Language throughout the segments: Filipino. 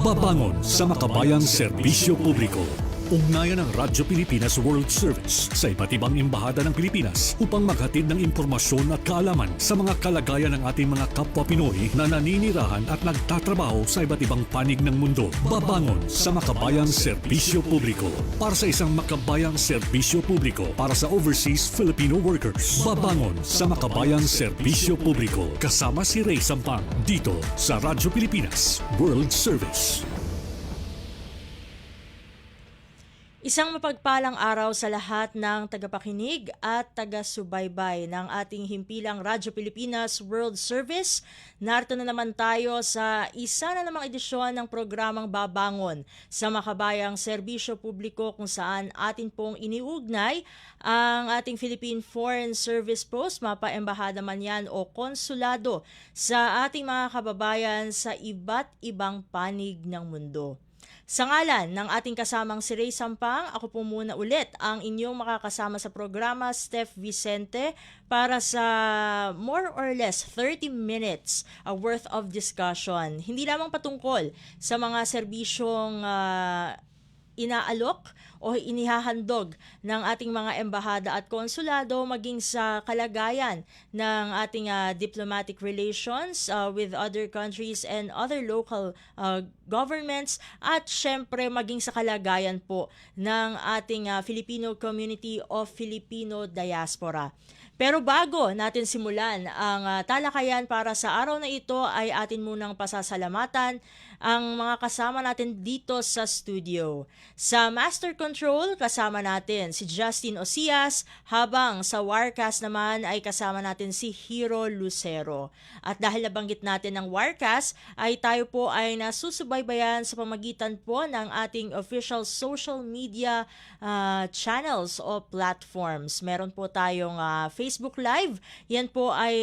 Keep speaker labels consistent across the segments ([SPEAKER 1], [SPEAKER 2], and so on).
[SPEAKER 1] Babangon sa makabayang serbisyo publiko. Ugnayan ng Radyo Pilipinas World Service sa iba't ibang embahada ng Pilipinas upang maghatid ng impormasyon at kaalaman sa mga kalagayan ng ating mga kapwa Pinoy na naninirahan at nagtatrabaho sa iba't ibang panig ng mundo. Babangon sa makabayang serbisyo publiko para sa isang makabayang serbisyo publiko para sa overseas Filipino workers. Babangon sa makabayang serbisyo publiko kasama si Ray Sampang dito sa Radyo Pilipinas World Service.
[SPEAKER 2] Isang mapagpalang araw sa lahat ng tagapakinig at taga-subaybay ng ating himpilang Radyo Pilipinas World Service. Narito na naman tayo sa isa na namang edisyon ng programang Babangon sa makabayang serbisyo publiko kung saan atin pong iniugnay ang ating Philippine Foreign Service Post, mapaembahada man yan o konsulado sa ating mga kababayan sa iba't ibang panig ng mundo. Sa ngalan ng ating kasamang si Ray Sampang, ako po muna ulit ang inyong makakasama sa programa, Steph Vicente, para sa more or less 30 minutes worth of discussion. Hindi lamang patungkol sa mga serbisyong inaalok o inihahandog ng ating mga embahada at konsulado, maging sa kalagayan ng ating diplomatic relations with other countries and other local governments, at syempre maging sa kalagayan po ng ating Filipino community o Filipino diaspora. Pero bago natin simulan ang talakayan para sa araw na ito, ay atin munang pasasalamatan ang mga kasama natin dito sa studio. Sa Master Control, kasama natin si Justin Osias, habang sa Wirecast naman ay kasama natin si Hero Lucero. At dahil nabanggit natin ng Wirecast, ay tayo po ay nasusubaybayan sa pamagitan po ng ating official social media channels o platforms. Meron po tayong Facebook Live. Yan po ay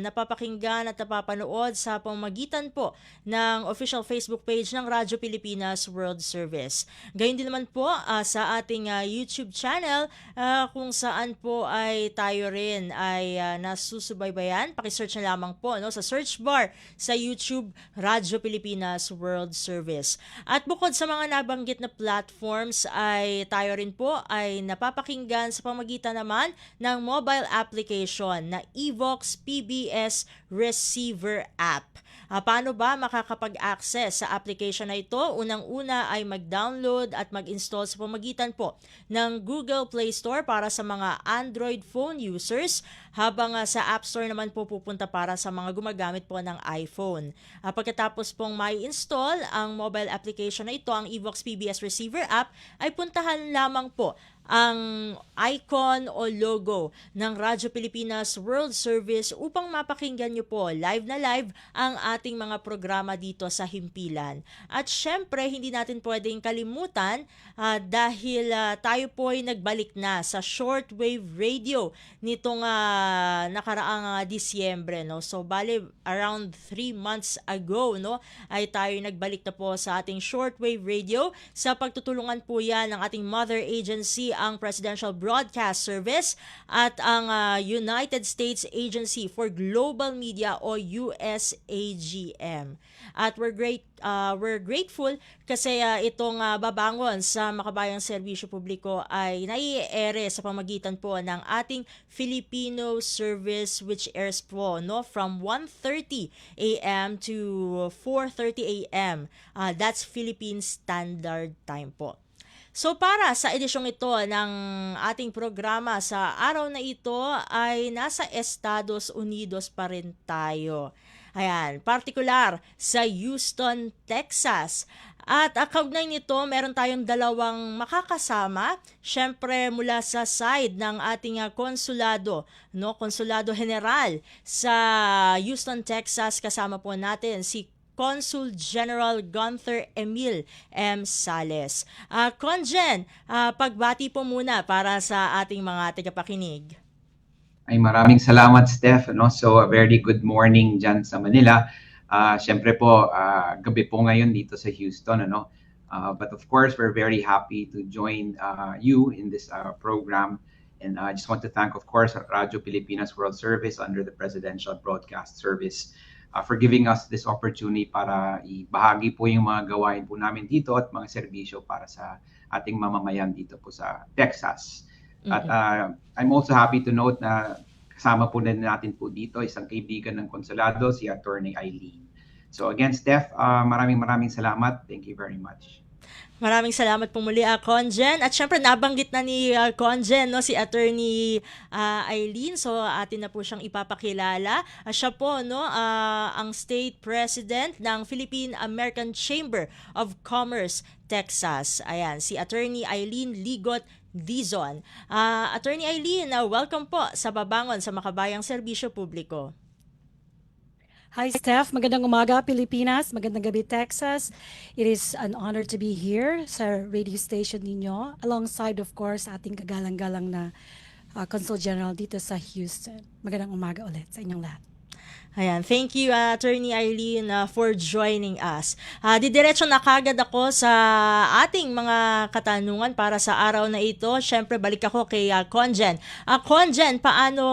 [SPEAKER 2] napapakinggan at napapanood sa pamamagitan po ng official Facebook page ng Radyo Pilipinas World Service. Gayun din naman po sa ating YouTube channel kung saan po ay tayo rin ay nasusubaybayan. Pakisearch na lamang po sa search bar sa YouTube, Radyo Pilipinas World Service. At bukod sa mga nabanggit na platforms, ay tayo rin po ay napapakinggan sa pamagitan naman ng mobile application na Evox PBS Receiver App. Paano ba makakapag-access sa application na ito? Unang-una ay mag-download at mag-install sa pamagitan po ng Google Play Store para sa mga Android phone users, habang sa App Store naman po pupunta para sa mga gumagamit po ng iPhone. Pagkatapos pong may install ang mobile application na ito, ang Evox PBS Receiver App, ay puntahan lamang po ang icon o logo ng Radyo Pilipinas World Service upang mapakinggan nyo po live na live ang ating mga programa dito sa Himpilan. At syempre, hindi natin pwedeng kalimutan dahil tayo po ay nagbalik na sa shortwave radio nitong nakaraang Disyembre. No? So, bale, around 3 months ago, no, ay tayo nagbalik na po sa ating shortwave radio. Sa pagtutulungan po yan ng ating mother agency, ang Presidential Broadcast Service, at ang United States Agency for Global Media o USAGM. At we're grateful kasi itong babangon sa makabayang serbisyo publiko ay nai-ere sa pamagitan po ng ating Filipino service, which airs po from 1:30 a.m. to 4:30 a.m. That's Philippine Standard Time po. So para sa edisyong ito ng ating programa sa araw na ito ay nasa Estados Unidos pa rin tayo. Ayan, partikular sa Houston, Texas. At kaugnay nito, meron tayong dalawang makakasama, syempre mula sa side ng ating konsulado, Konsulado General sa Houston, Texas. Kasama po natin si Consul General Gunther Emil M. Sales. Conjen, pagbati po muna para sa ating mga tagapakinig.
[SPEAKER 3] Ay, maraming salamat, Steph. So, a very good morning dyan sa Manila. Siyempre po, gabi po ngayon dito sa Houston. But of course, we're very happy to join you in this program. And I just want to thank, of course, Radyo Pilipinas World Service under the Presidential Broadcast Service for giving us this opportunity para ibahagi po yung mga gawain po namin dito at mga serbisyo para sa ating mamamayan dito po sa Texas. At I'm also happy to note na kasama po din natin po dito isang kaibigan ng konsulado, si Attorney Eileen. So again, Steph, maraming salamat. Thank you very much.
[SPEAKER 2] Maraming salamat po muli, Conjen. At syempre, nabanggit na ni Conjen, no, si Attorney Eileen. So, atin na po siyang ipapakilala. Siya po, no, ang State President ng Philippine-American Chamber of Commerce, Texas. Ayan, si Attorney Eileen Ligot Dizon. Attorney Eileen, welcome po sa Babangon sa Makabayang Serbisyo Publiko.
[SPEAKER 4] Hi, Steph. Magandang umaga, Pilipinas. Magandang gabi, Texas. It is an honor to be here sa radio station ninyo, alongside, of course, ating kagalang-galang na Consul General dito sa Houston. Magandang umaga ulit sa inyong lahat.
[SPEAKER 2] Ayan, thank you Attorney Eileen for joining us. Didiretso na kagad ako sa ating mga katanungan para sa araw na ito. Siyempre, balik ako kay Conjen. Conjen, paano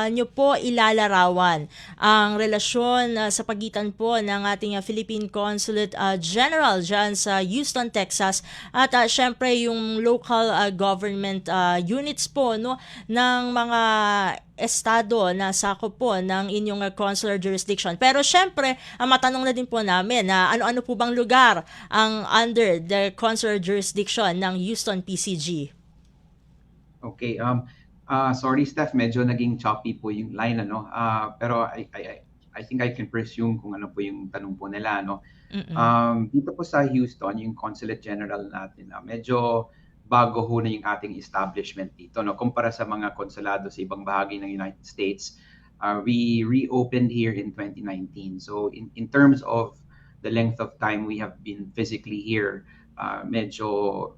[SPEAKER 2] nyo po ilalarawan ang relasyon sa pagitan po ng ating Philippine Consulate General dyan sa Houston, Texas at siyempre yung local government units po, no, ng mga estado na sakop po ng inyong consular jurisdiction. Pero syempre, matanong na din po namin na ano-ano po bang lugar ang under the consular jurisdiction ng Houston PCG?
[SPEAKER 3] Okay, sorry Steph, medyo naging choppy po yung line, ano. Pero I think I can presume kung ano po yung tanong po nila, no. Dito po sa Houston, yung Consulate General natin, medyo bago ho na yung ating establishment dito, no? Kumpara sa mga konsulado sa ibang bahagi ng United States. We reopened here in 2019. So in terms of the length of time we have been physically here, medyo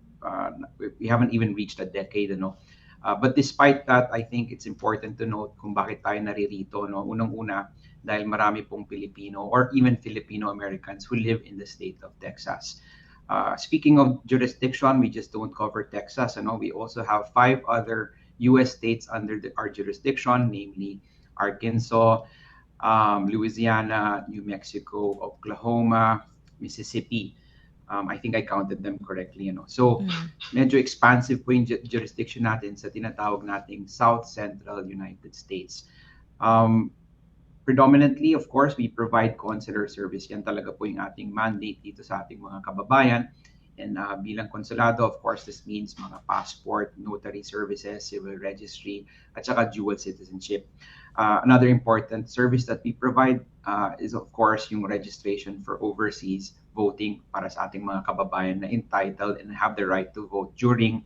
[SPEAKER 3] we haven't even reached a decade, no? But despite that, I think it's important to note kung bakit tayo naririto, no? Unang-una, dahil marami pong Pilipino or even Filipino-Americans who live in the state of Texas. Speaking of jurisdiction, we just don't cover Texas. We also have 5 other U.S. states under our jurisdiction, namely Arkansas, Louisiana, New Mexico, Oklahoma, Mississippi. I think I counted them correctly. So medyo expansive po yung jurisdiction natin sa tinatawag nating South Central United States. Predominantly, of course, we provide consular service. Yan talaga po yung ating mandate dito sa ating mga kababayan. And bilang konsulado, of course, this means mga passport, notary services, civil registry, at saka dual citizenship. Another important service that we provide is, of course, yung registration for overseas voting para sa ating mga kababayan na entitled and have the right to vote during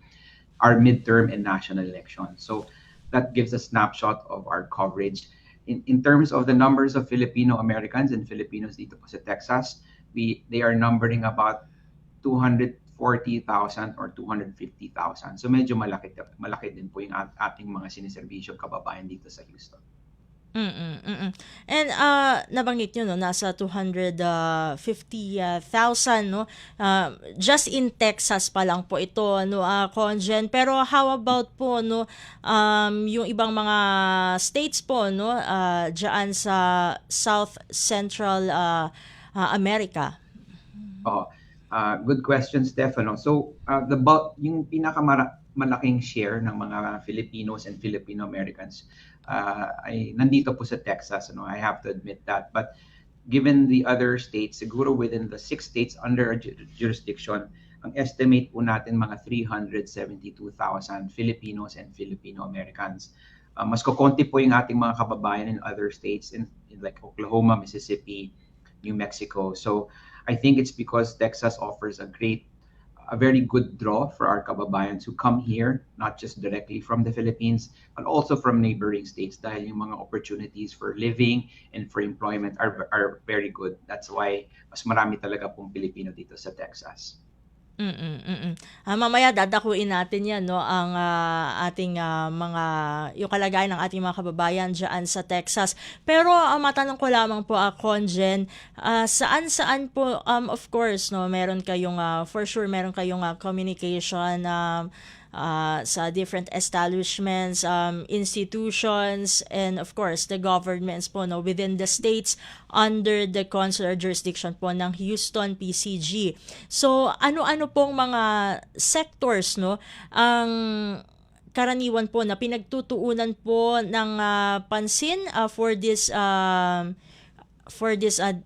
[SPEAKER 3] our midterm and national elections. So that gives a snapshot of our coverage. In terms of the numbers of Filipino-Americans and Filipinos dito po sa Texas, they are numbering about 240,000 or 250,000. So medyo malaki din po yung ating mga siniserbisyong kababayan dito sa Houston.
[SPEAKER 2] And nabanggit nyo, no, nasa 250,000, no, just in Texas pa lang po ito, no, Conjen. Pero how about po, no, yung ibang mga states po, no, dyan sa South Central America?
[SPEAKER 3] Good question, Stefano. So yung pinakamalaking share ng mga Filipinos and Filipino-Americans ay nandito po sa Texas. I have to admit that. But given the other states, siguro within the 6 states under our jurisdiction, ang estimate po natin mga 372,000 Filipinos and Filipino-Americans. Mas kukonti po yung ating mga kababayan in other states in like Oklahoma, Mississippi, New Mexico. So I think it's because Texas offers a very good draw for our kababayans who come here, not just directly from the Philippines, but also from neighboring states dahil yung mga opportunities for living and for employment are very good. That's why mas marami talaga pong Pilipino dito sa Texas.
[SPEAKER 2] Mamaya dadakuin natin yan, no, ang ating yung kalagayan ng ating mga kababayan dyan sa Texas. Pero matanong ko lamang po, Conjen, saan of course, no, meron kayong for sure meron kayong communication sa different establishments, institutions, and of course the governments po, no, within the states under the consular jurisdiction po ng Houston PCG. So ano-ano pong mga sectors, no, ang karaniwan po na pinagtutuunan po ng pansin for this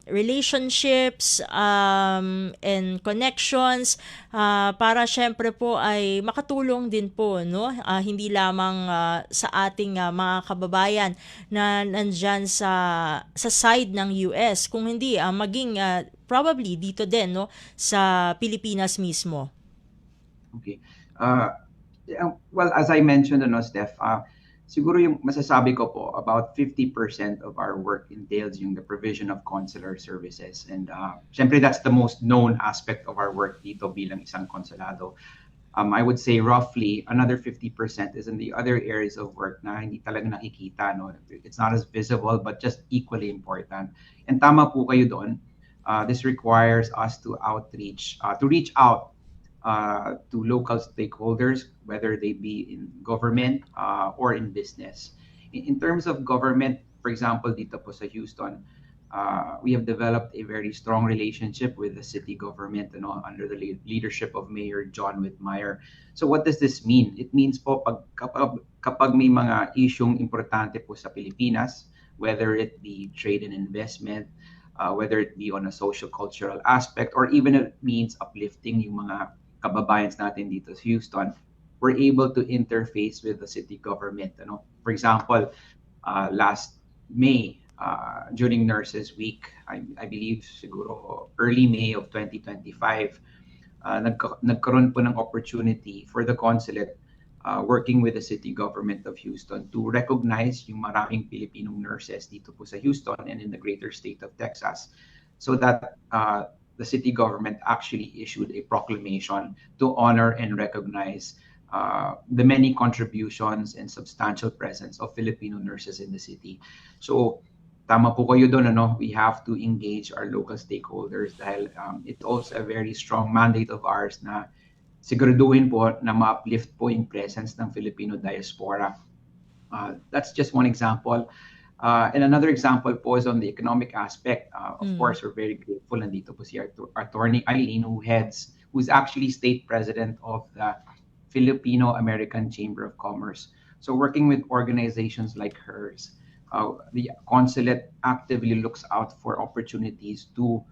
[SPEAKER 2] relationships and connections, para syempre po ay makatulong din po, no, hindi lamang sa ating mga kababayan na nandyan sa side ng US, kung hindi maging probably dito din, no, sa Pilipinas mismo.
[SPEAKER 3] Okay. Well, as I mentioned, Steph, siguro yung masasabi ko po, about 50% of our work entails yung the provision of consular services. And syempre, that's the most known aspect of our work dito bilang isang konsulado. I would say roughly another 50% is in the other areas of work na hindi talaga nakikita. No? It's not as visible, but just equally important. And tama po kayo doon. This requires us to reach out to local stakeholders, whether they be in government or in business. In terms of government, for example, dito po sa Houston, we have developed a very strong relationship with the city government, under the leadership of Mayor John Whitmire. So what does this mean? It means po kapag may mga isyung importante po sa Pilipinas, whether it be trade and investment, whether it be on a social cultural aspect, or even it means uplifting yung mga kababayans natin dito sa Houston, we're able to interface with the city government. For example, last May, during Nurses Week, I believe siguro early May of 2025, nagkaroon po ng opportunity for the consulate working with the city government of Houston to recognize yung maraming Filipinong nurses dito po sa Houston and in the greater state of Texas, so that the city government actually issued a proclamation to honor and recognize the many contributions and substantial presence of Filipino nurses in the city. So, tama po kayo doon, we have to engage our local stakeholders dahil it's also a very strong mandate of ours na siguraduhin po na ma-uplift po yung presence ng Filipino diaspora. That's just one example. And another example po is on the economic aspect. Of course, we're very grateful. Nandito po si Attorney Eileen, who's actually state president of the Filipino-American Chamber of Commerce. So working with organizations like hers, the consulate actively looks out for opportunities to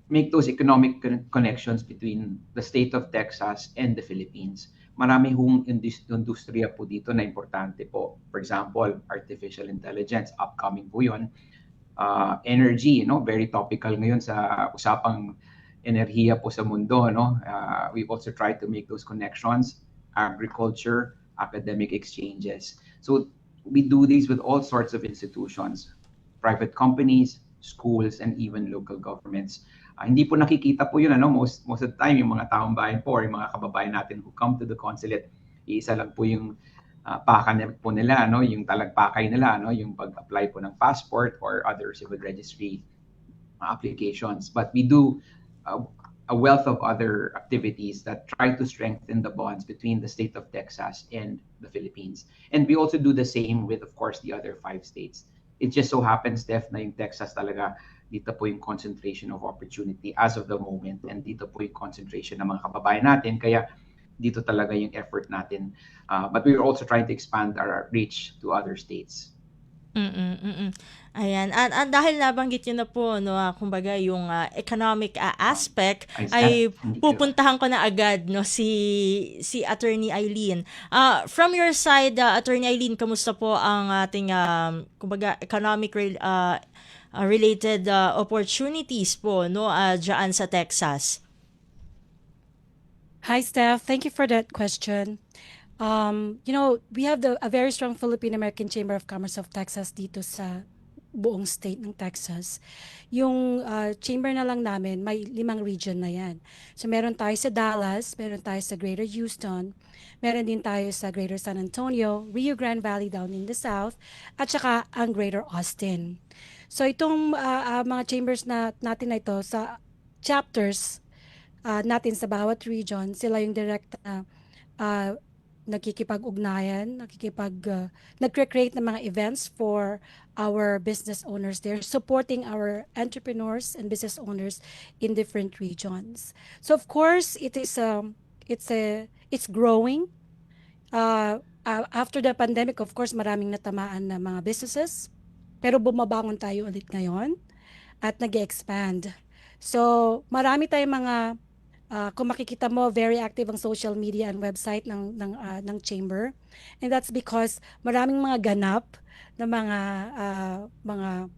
[SPEAKER 3] make those economic connections between the state of Texas and the Philippines. Marami hong industriya po dito na importante po. For example, artificial intelligence, upcoming po yun. Energy, very topical ngayon sa usapang enerhiya po sa mundo. We've also tried to make those connections, agriculture, academic exchanges. So we do these with all sorts of institutions, private companies, schools, and even local governments. Hindi po nakikita po yun, most of the time, yung mga taong bayan po, or yung mga kababayan natin who come to the consulate, isa lang po yung paka po nila, yung talagpakay nila, yung pag-apply po ng passport or other civil registry applications. But we do a wealth of other activities that try to strengthen the bonds between the state of Texas and the Philippines. And we also do the same with, of course, the other 5 states. It just so happens, Steph, na yung Texas talaga, dito po yung concentration of opportunity as of the moment, and dito po yung concentration ng mga kababayan natin, kaya dito talaga yung effort natin. But we're also trying to expand our reach to other states.
[SPEAKER 2] Ayan. At dahil nabanggit nyo na po, kumbaga yung economic aspect,
[SPEAKER 3] Ay,
[SPEAKER 2] pupuntahan ko na agad, si Attorney Eileen. From your side, Attorney Eileen, kamusta po ang ating kumbaga economic related opportunities po, diyan sa Texas?
[SPEAKER 4] Hi, Steph. Thank you for that question. We have a very strong Philippine-American Chamber of Commerce of Texas dito sa buong state ng Texas. Yung chamber na lang namin, may 5 region na yan. So meron tayo sa Dallas, meron tayo sa Greater Houston, meron din tayo sa Greater San Antonio, Rio Grande Valley down in the south, at saka ang Greater Austin. So itong mga chambers natin na ito sa chapters natin sa bawat region, sila yung direct uh, nakikipag-ugnayan, nagcre-create ng mga events for our business owners there, supporting our entrepreneurs and business owners in different regions. So of course, it's growing. After the pandemic, of course, maraming natamaan na mga businesses, pero bumabangon tayo ulit ngayon at nag-expand. So, marami tayong mga kung makikita mo, very active ang social media and website ng chamber. And that's because maraming mga ganap na mga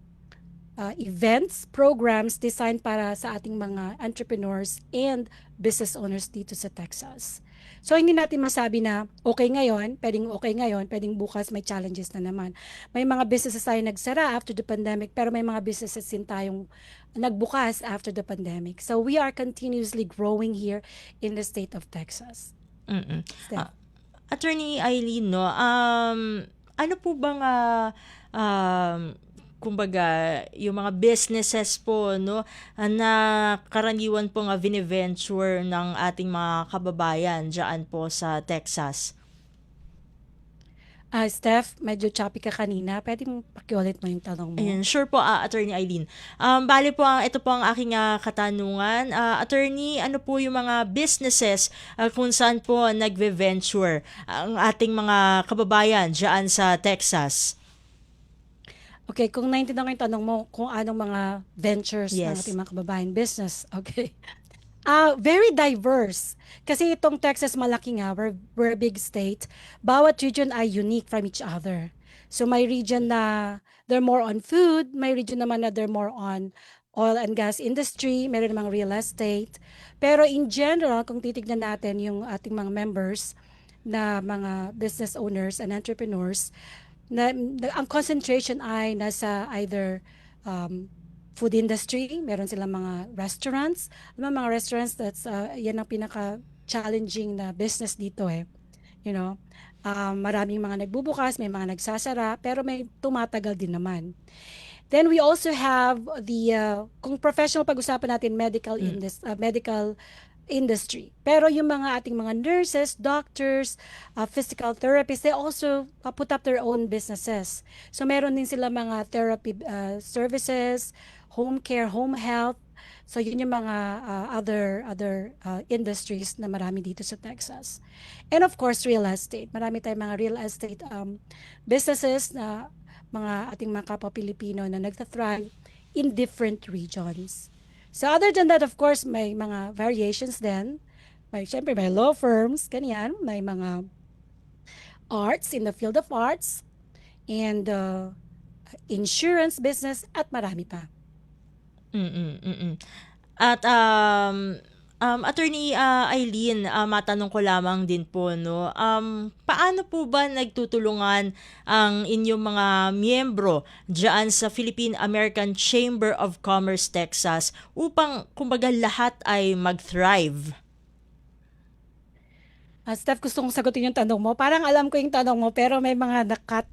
[SPEAKER 4] events, programs designed para sa ating mga entrepreneurs and business owners dito sa Texas. So hindi natin masabi na okay ngayon, pwedeng bukas may challenges na naman. May mga businesses tayo nagsara after the pandemic, pero may mga businesses din tayong nagbukas after the pandemic. So we are continuously growing here in the state of Texas.
[SPEAKER 2] Mm-mm.
[SPEAKER 4] Steph.
[SPEAKER 2] Attorney Eileen, no, ano po bang kumbaga yung mga businesses po, no, na karaniwan pong vine-venture ng ating mga kababayan diyan po sa Texas?
[SPEAKER 4] Steph, medyo choppy ka kanina. Pwede mo pakiulit mo yung tanong mo?
[SPEAKER 2] Ayun, sure po, Attorney Eileen. Bale po, ito po ang aking katanungan. Attorney, ano po yung mga businesses kung saan po nagve-venture ang ating mga kababayan dyan sa Texas?
[SPEAKER 4] Okay, kung naintindihan ko yung tanong mo, kung anong mga ventures ng
[SPEAKER 2] Yes.
[SPEAKER 4] ating mga kababayan business. Okay. Very diverse. Kasi itong Texas malaki nga, we're a big state. Bawat region ay unique from each other. So may region na they're more on food, may region naman na they're more on oil and gas industry, meron namang real estate. Pero in general, kung titignan natin yung ating mga members na mga business owners and entrepreneurs, ang concentration ay nasa either food industry, meron silang mga restaurants. Mga restaurants, yan ang pinaka-challenging na business dito eh. You know, maraming mga nagbubukas, may mga nagsasara, pero may tumatagal din naman. Then we also have kung professional pag-usapan natin, medical industry. Pero yung mga ating mga nurses, doctors, physical therapists, they also put up their own businesses. So meron din sila mga therapy services, home care, home health. So yun yung mga other industries na marami dito sa Texas. And of course, real estate. Marami tayong mga real estate businesses na mga ating mga kapwa Pilipino na nagtathrive in different regions. So other than that, of course, may mga variations din. Siyempre, may law firms, ganyan. May mga arts in the field of arts and insurance business at marami pa.
[SPEAKER 2] At Attorney Eileen, matanong ko lamang din po, no, paano po ba nagtutulungan ang inyong mga miyembro diyan sa Philippine-American Chamber of Commerce Texas upang kumbaga lahat ay mag-thrive?
[SPEAKER 4] Steph, gusto kong sagutin yung tanong mo. Parang alam ko yung tanong mo, pero may mga nakat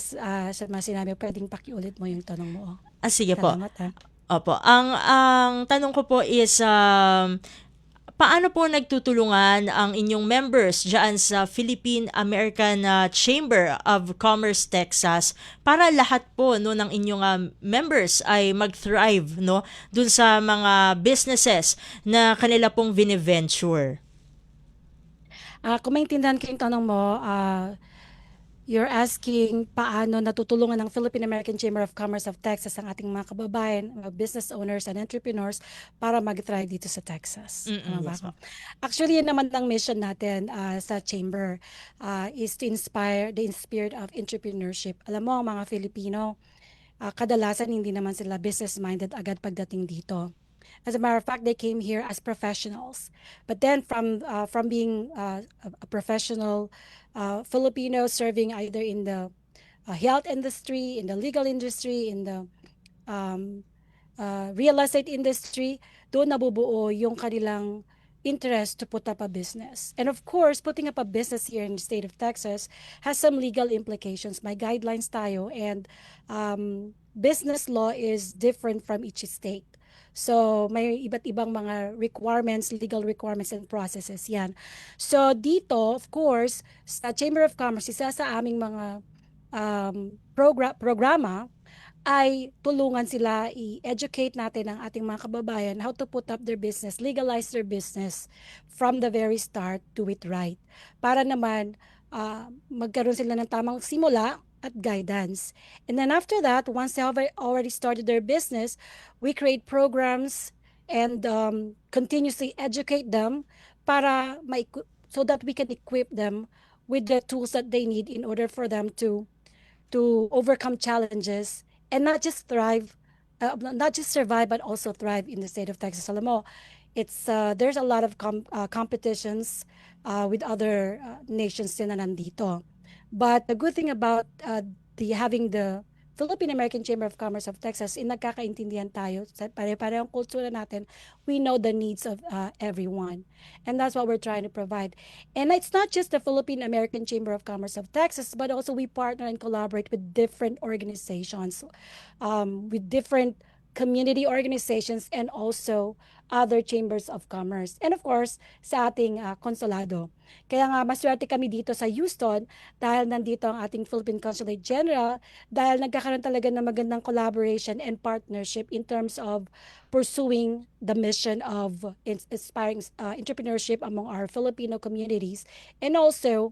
[SPEAKER 4] sa mga sinabi. Pwedeng pakiulit mo yung tanong mo.
[SPEAKER 2] Sige po.
[SPEAKER 4] Salamat ha.
[SPEAKER 2] Opo. Ang tanong ko po is, paano po nagtutulungan ang inyong members diyan sa Philippine-American Chamber of Commerce Texas para lahat po, no, ng inyong members ay mag-thrive, no, dun sa mga businesses na kanila pong vine-venture?
[SPEAKER 4] Kung maintindihan ko yung tanong mo, you're asking paano natutulungan ng Philippine-American Chamber of Commerce of Texas ang ating mga kababayan, mga business owners and entrepreneurs para mag-thrive dito sa Texas. Tama ba
[SPEAKER 2] Yes
[SPEAKER 4] ako?
[SPEAKER 2] po.
[SPEAKER 4] Actually, yun naman ang mission natin sa chamber is to inspire the spirit of entrepreneurship. Alam mo, ang mga Filipino, kadalasan hindi naman sila business-minded agad pagdating dito. As a matter of fact, they came here as professionals. But then from being a professional Filipino serving either in the health industry, in the legal industry, in the real estate industry, doon nabubuo yung kanilang interest to put up a business. And of course, putting up a business here in the state of Texas has some legal implications. May guidelines tayo and business law is different from each state. So may iba't ibang mga requirements, legal requirements and processes yan. So dito, of course, sa Chamber of Commerce, isa sa aming mga programa ay tulungan sila i-educate natin ang ating mga kababayan how to put up their business, legalize their business from the very start, do it right. Para naman magkaroon sila ng tamang simula at guidance. And then after that, once they have already started their business, we create programs and continuously educate them para so that we can equip them with the tools that they need in order for them to overcome challenges and not just thrive, not just survive, but also thrive in the state of Texas. Alam mo, there's a lot of competitions with other nations din na nandito. But the good thing about having the Philippine American Chamber of Commerce of Texas, nagkakaintindihan tayo, sa pare-parehong kultura natin, we know the needs of everyone. And that's what we're trying to provide. And it's not just the Philippine American Chamber of Commerce of Texas, but also we partner and collaborate with different organizations, with different community organizations and also other chambers of commerce. And of course, sa ating konsulado. Kaya nga, maswerte kami dito sa Houston dahil nandito ang ating Philippine Consulate General dahil nagkakaroon talaga ng magandang collaboration and partnership in terms of pursuing the mission of inspiring entrepreneurship among our Filipino communities and also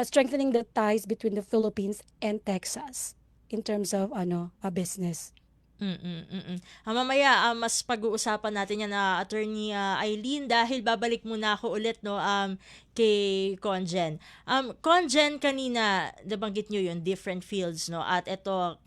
[SPEAKER 4] strengthening the ties between the Philippines and Texas in terms of a business.
[SPEAKER 2] Mamaya mas pag-uusapan natin yan na Attorney Eileen dahil babalik muna ako ulit no kay Conjen. Conjen, kanina nabanggit nyo yung different fields no at ito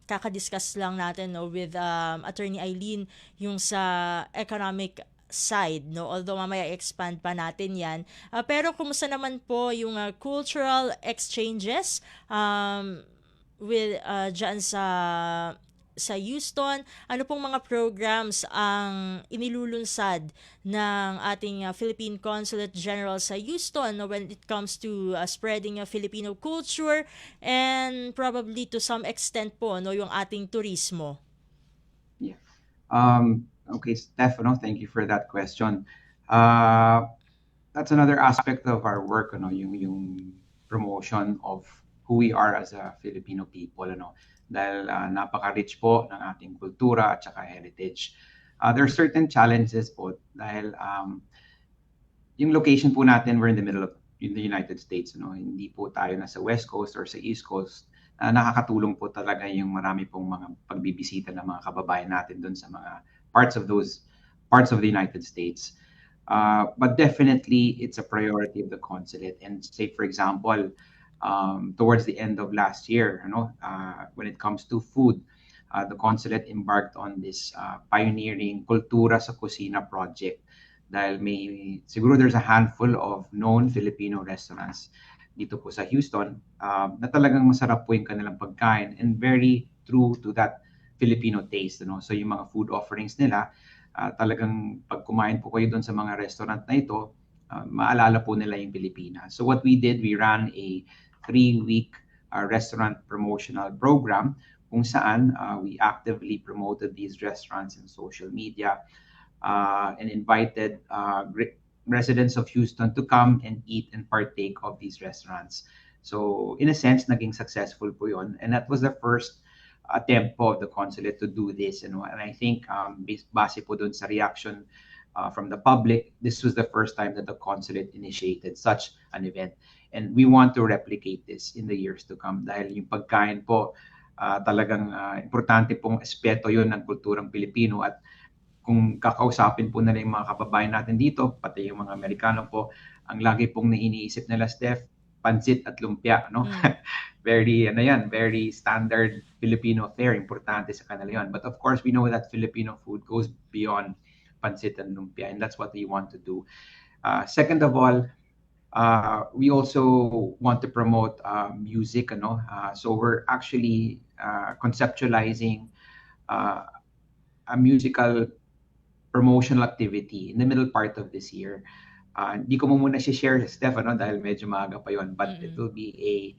[SPEAKER 2] kakadiscuss lang natin no with Attorney Eileen yung sa economic side no, although mamaya expand pa natin yan, pero kumusta naman po yung cultural exchanges with dyan sa Houston? Ano pong mga programs ang inilulunsad ng ating Philippine Consulate General sa Houston when it comes to spreading Filipino culture and probably to some extent po no yung ating turismo?
[SPEAKER 3] Yeah. Okay, Stefano, thank you for that question. That's another aspect of our work, yung promotion of who we are as a Filipino people, dahil napaka-rich po ng ating kultura at saka heritage. There are certain challenges po dahil yung location po natin, we're in the middle of the United States, hindi po tayo nasa West Coast or sa East Coast. Nakakatulong po talaga yung marami pong mga pagbibisita ng mga kababayan natin doon sa mga parts of the United States. But definitely, it's a priority of the consulate. And say, for example, towards the end of last year, when it comes to food, the consulate embarked on this pioneering Kultura sa Kusina project. Dahil siguro there's a handful of known Filipino restaurants dito po sa Houston na talagang masarap po yung kanilang pagkain and very true to that Filipino taste. So yung mga food offerings nila, talagang pag kumain po kayo doon sa mga restaurant na ito, maalala po nila yung Pilipinas. So what we did, we ran a 3-week restaurant promotional program kung saan we actively promoted these restaurants in social media and invited residents of Houston to come and eat and partake of these restaurants. So in a sense, naging successful po yun. And that was the first attempt po of the consulate to do this. And I think base po dun sa reaction from the public, this was the first time that the consulate initiated such an event. And we want to replicate this in the years to come dahil yung pagkain po talagang importante pong aspeto yun ng kulturang Pilipino at kung kakausapin po nila yung mga kababayan natin dito, pati yung mga Amerikano po, ang lagi pong iniisip nila, Steph, pansit at lumpia, very standard Filipino fare, importante sa kanila yun. But of course, we know that Filipino food goes beyond pansit and lumpia, and that's what we want to do. Second of all, we also want to promote music, so we're actually conceptualizing a musical promotional activity in the middle part of this year. Hindi ko mo muna share, Stefano, dahil medyo maaga pa yon, but it will be a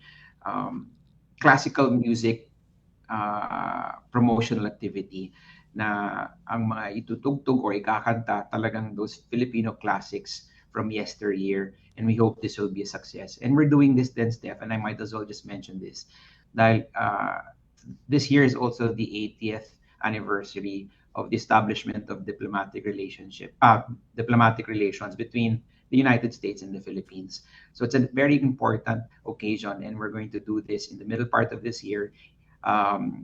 [SPEAKER 3] classical music promotional activity na ang mga itutugtog or ikakanta talagang those Filipino classics from yesteryear, and we hope this will be a success. And we're doing this then, Steph, and I might as well just mention this, dahil this year is also the 80th anniversary of the establishment of diplomatic relations between the United States and the Philippines. So it's a very important occasion, and we're going to do this in the middle part of this year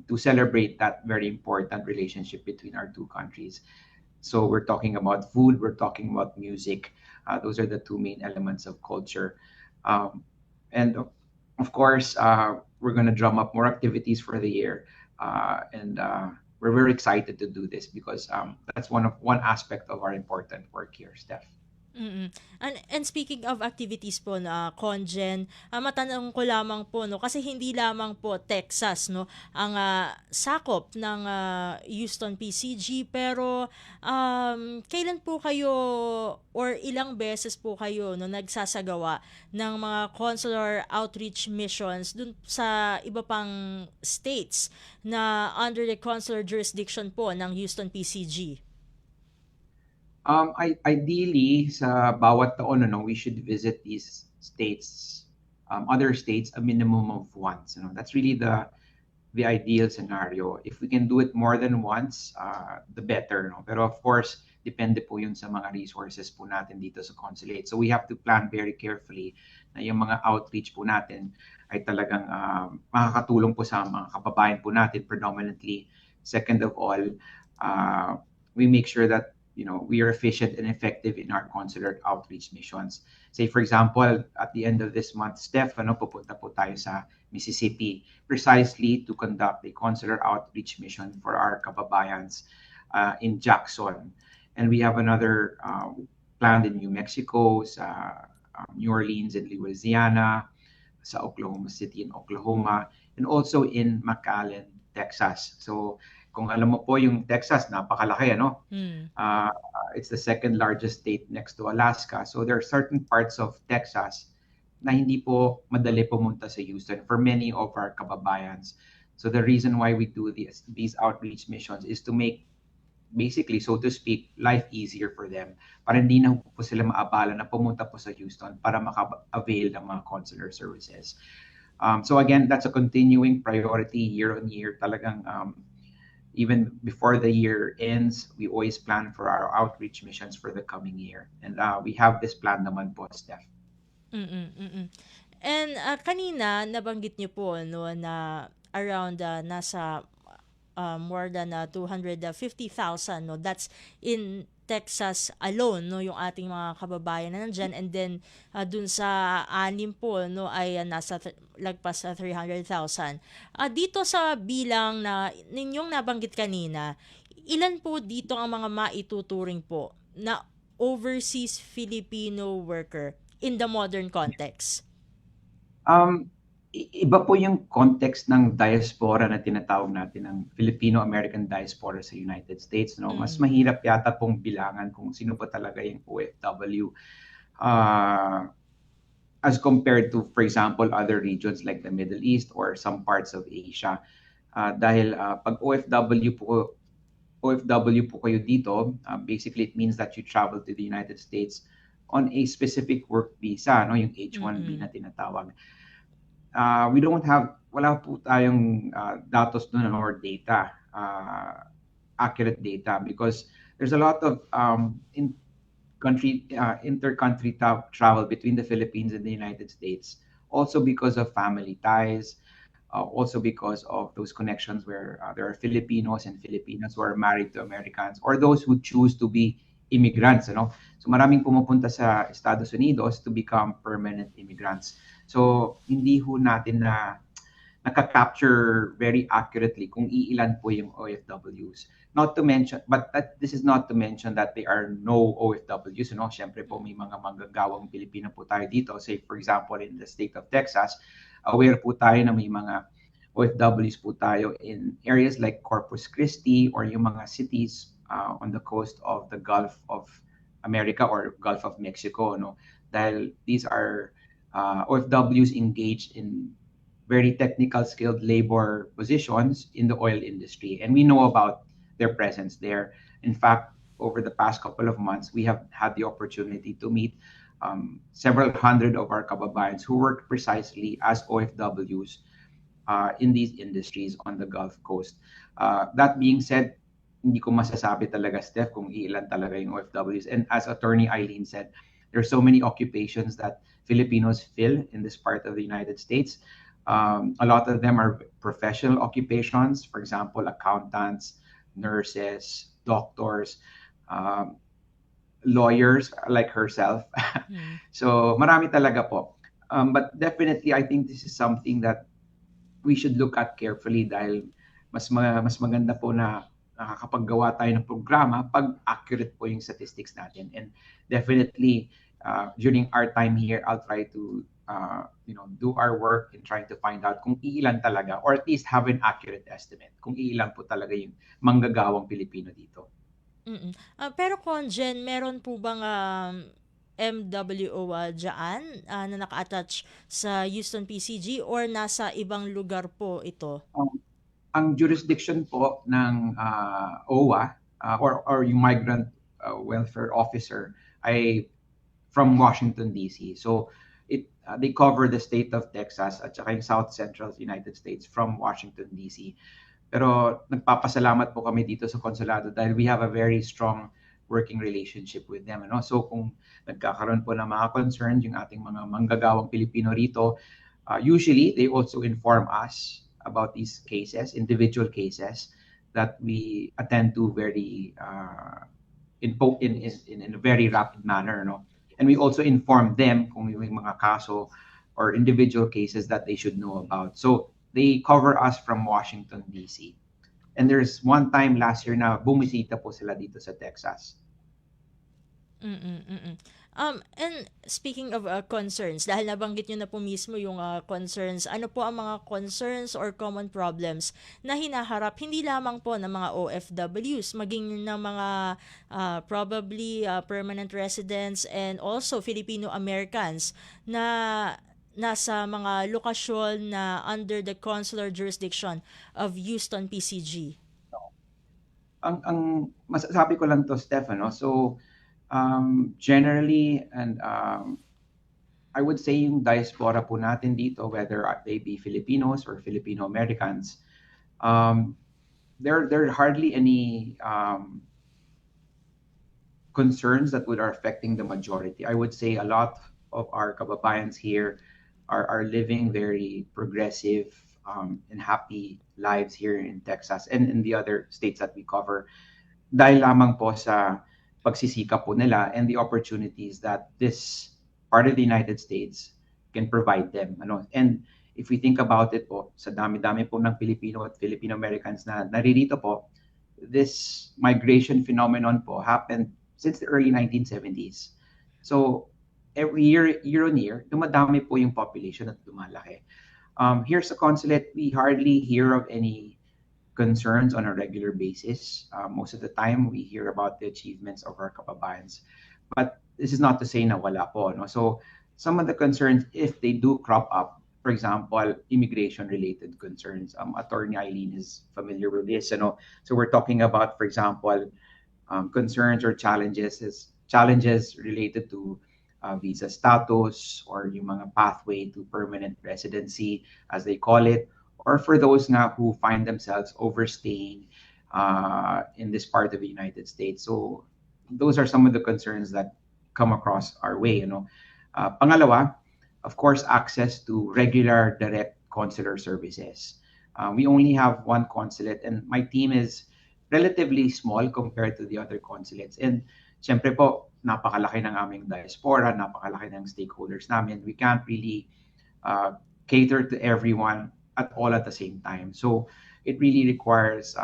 [SPEAKER 3] to celebrate that very important relationship between our two countries. So we're talking about food, we're talking about music. Those are the two main elements of culture. And of course, we're going to drum up more activities for the year. And we're very excited to do this because that's one aspect of our important work here, Steph.
[SPEAKER 2] Mm. And speaking of activities po na Conjen, matanong ko lamang po no kasi hindi lamang po Texas no ang sakop ng Houston PCG, pero kailan po kayo or ilang beses po kayo no nagsasagawa ng mga consular outreach missions dun sa iba pang states na under the consular jurisdiction po ng Houston PCG?
[SPEAKER 3] Ideally, sa bawat taon, we should visit these states, other states, a minimum of once. That's really the ideal scenario. If we can do it more than once, the better. Pero of course, depende po yun sa mga resources po natin dito sa consulate. So we have to plan very carefully na yung mga outreach po natin ay talagang makakatulong po sa mga kababayan po natin predominantly. Second of all, we make sure that we are efficient and effective in our consular outreach missions. Say, for example, at the end of this month, Steph, pupunta po tayo sa Mississippi precisely to conduct a consular outreach mission for our kababayans in Jackson. And we have another planned in New Mexico, sa New Orleans and Louisiana, sa Oklahoma City in Oklahoma, and also in McAllen, Texas. So, kung alam mo po yung Texas, napakalaki, it's the second largest state next to Alaska. So there are certain parts of Texas na hindi po madali pumunta sa Houston for many of our kababayans. So the reason why we do these outreach missions is to make, basically, so to speak, life easier for them. Para hindi na po sila maabala na pumunta po sa Houston para maka-avail ng mga consular services. So again, that's a continuing priority year on year. Talagang even before the year ends, we always plan for our outreach missions for the coming year. And we have this plan naman po, Steph.
[SPEAKER 2] And kanina, nabanggit niyo po no, na around nasa more than 250,000. No? That's in Texas alone, no, yung ating mga kababayan na nandyan, and then dun sa anim po no ay nasa lagpas sa 300,000. Dito sa bilang na ninyong nabanggit kanina, ilan po dito ang mga maituturing po na overseas Filipino worker in the modern context?
[SPEAKER 3] Iba po yung context ng diaspora na tinatawag natin, ng Filipino-American diaspora sa United States. Mas mahirap yata pong bilangan kung sino pa talaga yung OFW as compared to, for example, other regions like the Middle East or some parts of Asia. Dahil pag OFW po kayo dito, basically it means that you travel to the United States on a specific work visa, yung H-1B na tinatawag. Wala po tayong datos doon or data, accurate data, because there's a lot of inter-country travel between the Philippines and the United States, also because of family ties, also because of those connections where there are Filipinos and Filipinas who are married to Americans, or those who choose to be immigrants. So maraming pumupunta sa Estados Unidos to become permanent immigrants. So hindi ho natin na naka-capture very accurately kung iilan po yung OFWs. Not to mention, this is not to mention that there are no OFWs. Siyempre po may mga manggagawang Pilipino po tayo dito. Say for example in the state of Texas, aware po tayo na may mga OFWs po tayo in areas like Corpus Christi or yung mga cities on the coast of the Gulf of America or Gulf of Mexico. Dahil these are OFWs engaged in very technical skilled labor positions in the oil industry. And we know about their presence there. In fact, over the past couple of months, we have had the opportunity to meet several hundred of our kababayans who work precisely as OFWs in these industries on the Gulf Coast. That being said, hindi ko masasabi talaga, Steph, kung ilan talaga yung OFWs. And as Attorney Eileen said, there are so many occupations that Filipinos fill in this part of the United States. A lot of them are professional occupations, for example, accountants, nurses, doctors, lawyers like herself. So marami talaga po. But definitely, I think this is something that we should look at carefully dahil mas maganda po na nakakapaggawa tayo ng programa pag accurate po yung statistics natin. And definitely, during our time here, I'll try to do our work in trying to find out kung iilan talaga, or at least have an accurate estimate kung iilan po talaga yung manggagawang Pilipino dito.
[SPEAKER 2] Pero Conjen, meron po bang MWO dyan na naka-attach sa Houston PCG or nasa ibang lugar po ito?
[SPEAKER 3] Ang jurisdiction po ng OWA or yung Migrant Welfare Officer ay from Washington, D.C. So they cover the state of Texas at saka yung South Central United States from Washington, D.C. Pero nagpapasalamat po kami dito sa konsulado dahil we have a very strong working relationship with them. So kung nagkakaroon po ng mga concerns yung ating mga manggagawang Pilipino rito, usually they also inform us about these cases, individual cases that we attend to very in a very rapid manner. And we also inform them kung yung mga kaso or individual cases that they should know about. So they cover us from Washington, D.C. And there's one time last year na bumisita po sila dito sa Texas.
[SPEAKER 2] And speaking of concerns, dahil nabanggit nyo na po mismo yung concerns, ano po ang mga concerns or common problems na hinaharap hindi lamang po ng mga OFWs, maging ng mga probably permanent residents and also Filipino-Americans na nasa mga lokasyon na under the consular jurisdiction of Houston PCG?
[SPEAKER 3] Ang masasabi ko lang to, Stefano. So generally, and I would say yung diaspora po natin dito, whether they be Filipinos or Filipino-Americans, there are hardly any concerns that are affecting the majority. I would say a lot of our kababayans here are living very progressive and happy lives here in Texas and in the other states that we cover dahil lamang po sa pagsisikap po nila and the opportunities that this part of the United States can provide them. And if we think about it po, sa dami-dami po ng Filipino at Filipino-Americans na naririto po, this migration phenomenon po happened since the early 1970s. So every year on year, dumadami po yung population at lumalaki. Here sa consulate, we hardly hear of any concerns on a regular basis. Most of the time, we hear about the achievements of our kababayans. But this is not to say na wala po. So some of the concerns, if they do crop up, for example, immigration-related concerns. Attorney Eileen is familiar with this. So we're talking about, for example, concerns or challenges related to visa status or yung mga pathway to permanent residency, as they call it, or for those nga who find themselves overstaying in this part of the United States. So those are some of the concerns that come across our way. Pangalawa, of course, access to regular direct consular services. We only have one consulate and my team is relatively small compared to the other consulates. And syempre po, napakalaki ng aming diaspora, napakalaki ng stakeholders namin. We can't really cater to everyone at all at the same time. So it really requires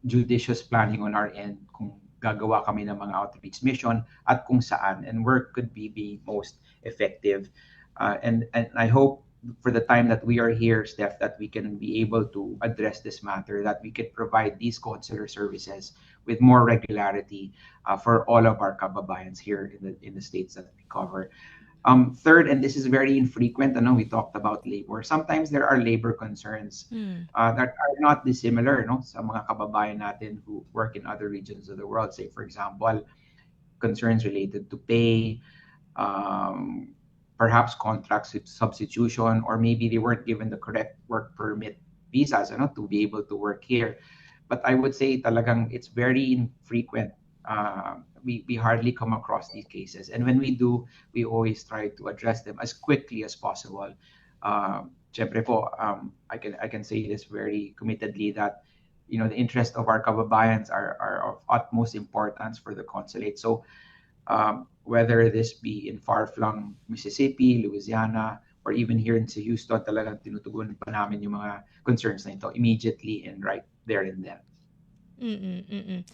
[SPEAKER 3] judicious planning on our end kung gagawa kami ng mga outreach mission at kung saan and where could be the most effective. And I hope for the time that we are here, Steph, that we can be able to address this matter, that we could provide these consular services with more regularity for all of our kababayans here in the states that we cover. Third, and this is very infrequent, I know we talked about labor. Sometimes there are labor concerns that are not dissimilar, no, sa mga kababayan natin who work in other regions of the world. Say, for example, concerns related to pay, um, perhaps contract substitution, or maybe they weren't given the correct work permit visas, ano, to be able to work here. But I would say talagang it's very infrequent. We hardly come across these cases. And when we do, we always try to address them as quickly as possible. Siyempre po, I can say this very committedly that the interest of our kababayans are of utmost importance for the consulate. So whether this be in far-flung Mississippi, Louisiana, or even here in Houston, talagang tinutugunan pa namin yung mga concerns na ito immediately and right there and then.
[SPEAKER 2] Mm, mm.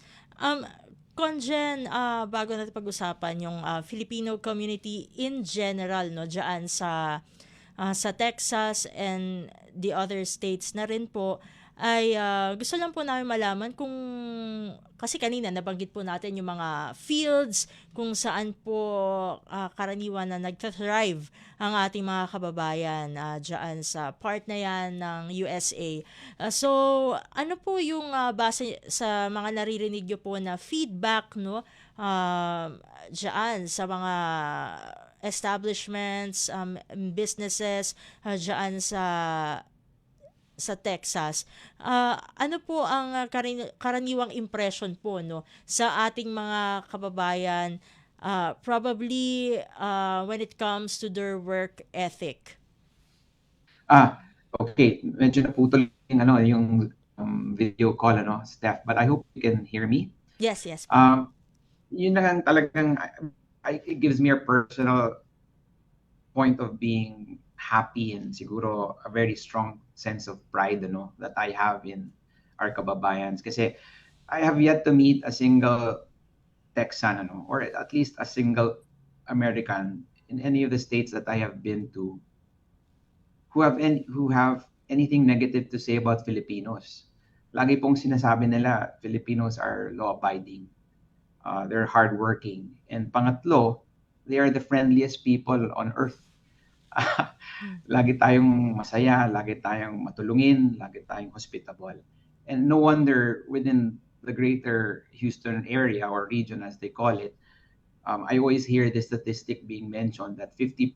[SPEAKER 2] Conjen, bago natin pag-usapan yung Filipino community in general, no, diyan sa Texas and the other states na rin po, ay gusto lang po namin malaman kung, kasi kanina nabanggit po natin yung mga fields kung saan po karaniwan na nagtathrive ang ating mga kababayan diyan sa part na yan ng USA. So, ano po yung base sa mga naririnig nyo po na feedback, no, diyan sa mga establishments, businesses diyan sa Texas, ano po ang karaniwang impression po, no, sa ating mga kababayan, probably when it comes to their work ethic?
[SPEAKER 3] Okay. Medyo naputol yung video call, Steph, but I hope you can hear me.
[SPEAKER 2] Yes, yes.
[SPEAKER 3] Yun lang talagang, it gives me a personal point of being happy and siguro a very strong sense of pride that I have in our kababayans. Kasi I have yet to meet a single Texan or at least a single American in any of the states that I have been to who have anything negative to say about Filipinos. Lagi pong sinasabi nila Filipinos are law-abiding. They're hardworking. And pangatlo, they are the friendliest people on earth. Lagi tayong masaya, lagi tayong matulungin, lagi tayong hospitable. And no wonder within the greater Houston area or region as they call it, I always hear this statistic being mentioned that 50%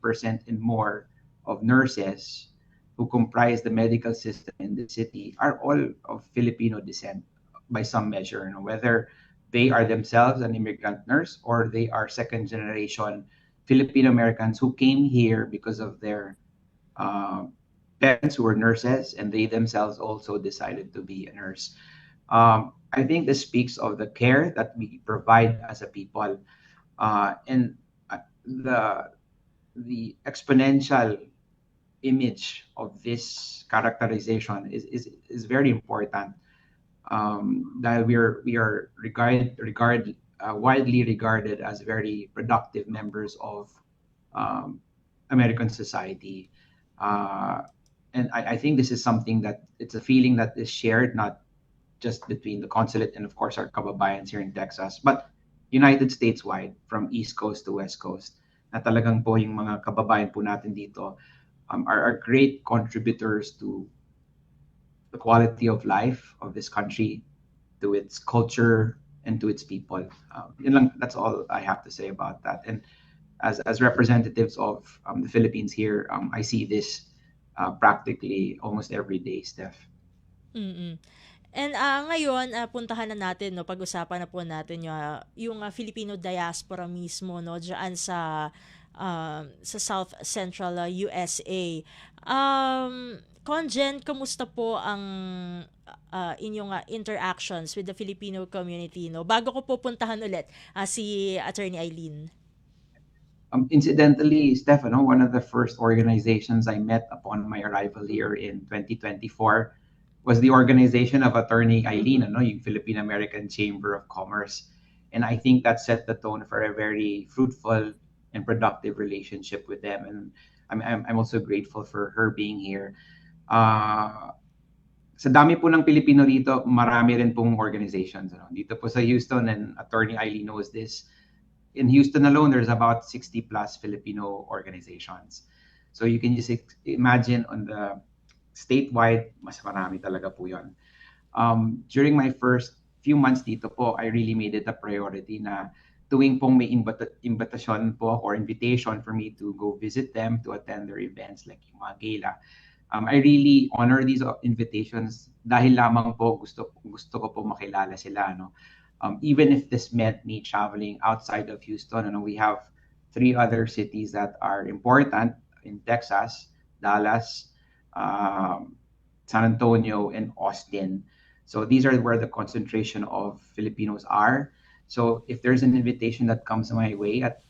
[SPEAKER 3] and more of nurses who comprise the medical system in the city are all of Filipino descent by some measure, whether they are themselves an immigrant nurse or they are second generation Filipino Americans who came here because of their parents who were nurses and they themselves also decided to be a nurse. I think this speaks of the care that we provide as a people, and the exponential image of this characterization is very important. That we are widely regarded as very productive members of American society. And I think this is something that it's a feeling that is shared not just between the consulate and of course our kababayans here in Texas, but United States wide from East Coast to West Coast. Na talagang po yung mga kababayan po natin dito are great contributors to the quality of life of this country, to its culture, and to its people. That's all I have to say about that. And as representatives of the Philippines here, I see this practically almost every day, Steph.
[SPEAKER 2] Mm-mm. And ngayon, puntahan na natin, no, pag-usapan na po natin yung Filipino diaspora mismo, no, diyan sa South Central USA. Conjen, kamusta po ang inyong interactions with the Filipino community, no? Bago ko po puntahan ulit si Attorney Eileen.
[SPEAKER 3] Incidentally, Steph, one of the first organizations I met upon my arrival here in 2024 was the organization of Attorney Eileen, yung Philippine American Chamber of Commerce. And I think that set the tone for a very fruitful and productive relationship with them. And I'm also grateful for her being here. Sa dami po ng Pilipino rito, marami rin pong organizations. Dito po sa Houston, and Attorney Eileen knows this, in Houston alone, there's about 60 plus Filipino organizations. So you can just imagine on the statewide, mas marami talaga po yun. During my first few months dito po, I really made it a priority na tuwing pong may invitation po or invitation for me to go visit them, to attend their events like yung mga gala. I really honor these invitations dahil lamang po gusto ko po makilala sila, no? Even if this meant me traveling outside of Houston, we have 3 other cities that are important in Texas: Dallas, San Antonio, and Austin. So these are where the concentration of Filipinos are. So if there's an invitation that comes my way at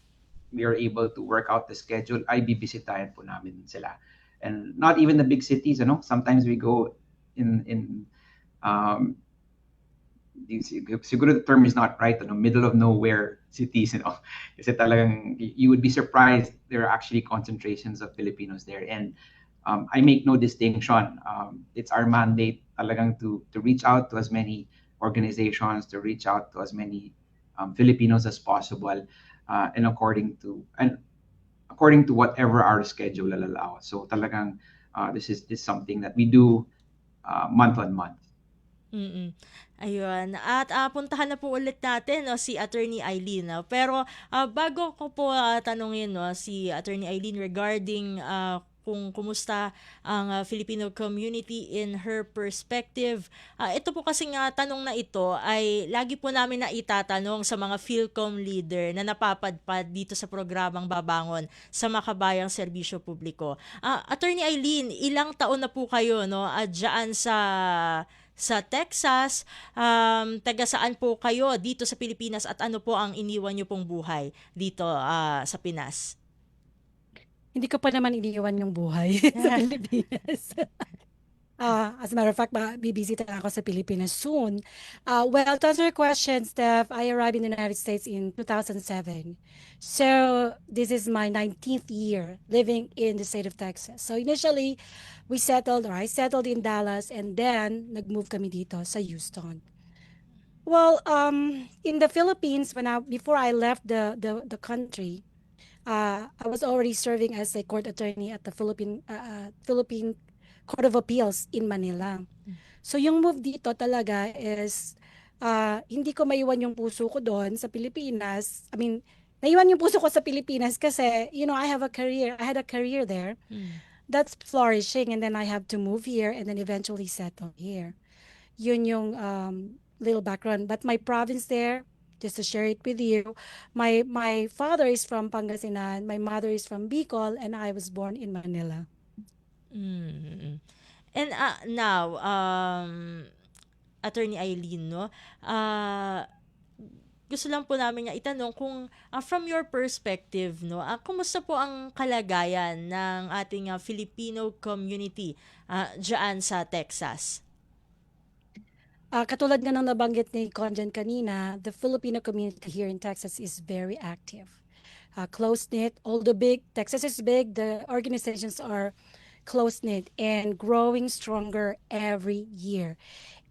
[SPEAKER 3] we are able to work out the schedule, ay bibisitahin po namin sila. And not even the big cities, sometimes we go in siguro the term is not right, middle of nowhere cities, kasi talagang you would be surprised there are actually concentrations of Filipinos there. And I make no distinction. It's our mandate talagang to reach out to as many organizations, to reach out to as many Filipinos as possible, and according to whatever our schedule will allow. So talagang this is something that we do month on month.
[SPEAKER 2] Mm. Ayun. At puntahan na po ulit natin, no, si Attorney Eileen, no. Pero bago ko po tanungin, no, si Attorney Eileen regarding kung kumusta ang Filipino community in her perspective. Ito po kasing tanong na ito ay lagi po namin na itatanong sa mga Philcom leader na napapadpad dito sa programang Babangon sa Makabayang Serbisyo Publiko. Attorney Eileen, ilang taon na po kayo, no, dyan sa Texas? Taga saan po kayo dito sa Pilipinas at ano po ang iniwan niyo pong buhay dito sa Pinas?
[SPEAKER 4] Hindi ko pa naman iniiwan yung buhay sa Pilipinas. As a matter of fact, bibisita ako sa Pilipinas soon. Well, to answer your question, Steph, I arrived in the United States in 2007. So this is my 19th year living in the state of Texas. So initially, I settled in Dallas, and then nag-move kami dito sa Houston. Well, in the Philippines, before I left the country, I was already serving as a court attorney at the Philippine Court of Appeals in Manila. So yung move dito talaga is hindi ko maiwan yung puso ko doon sa Pilipinas. I mean, naiwan yung puso ko sa Pilipinas kasi, I had a career there that's flourishing, and then I have to move here and then eventually settle here. Yun yung little background. But my province there, just to share it with you, my father is from Pangasinan, my mother is from Bicol, and I was born in Manila.
[SPEAKER 2] Mm. And now, Attorney Eileen, no, gusto lang po namin nga itanong kung from your perspective, no, kumusta po ang kalagayan ng ating Filipino community dyan sa Texas?
[SPEAKER 4] Katulad nga ng nabanggit ni Conjan kanina, the Filipino community here in Texas is very active. Close-knit, although big, Texas is big, the organizations are close-knit and growing stronger every year.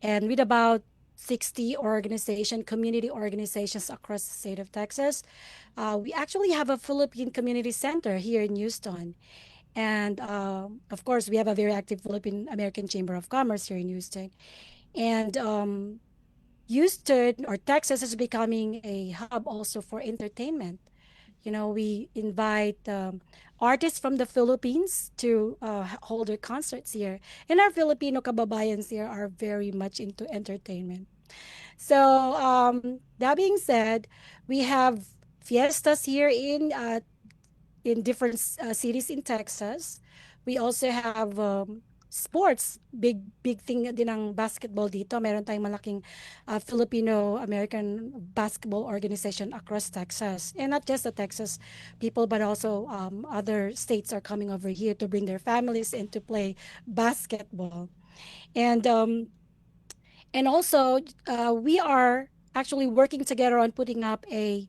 [SPEAKER 4] And with about 60 community organizations across the state of Texas, we actually have a Philippine Community Center here in Houston. And of course, we have a very active Philippine American Chamber of Commerce here in Houston. And Houston or Texas is becoming a hub also for entertainment. We invite artists from the Philippines to hold their concerts here. And our Filipino kababayans here are very much into entertainment. So that being said, we have fiestas here in different cities in Texas. We also have sports, big thing din ng basketball dito. Meron tayong malaking Filipino-American basketball organization across Texas. And not just the Texas people, but also other states are coming over here to bring their families and to play basketball. And also, we are actually working together on putting up a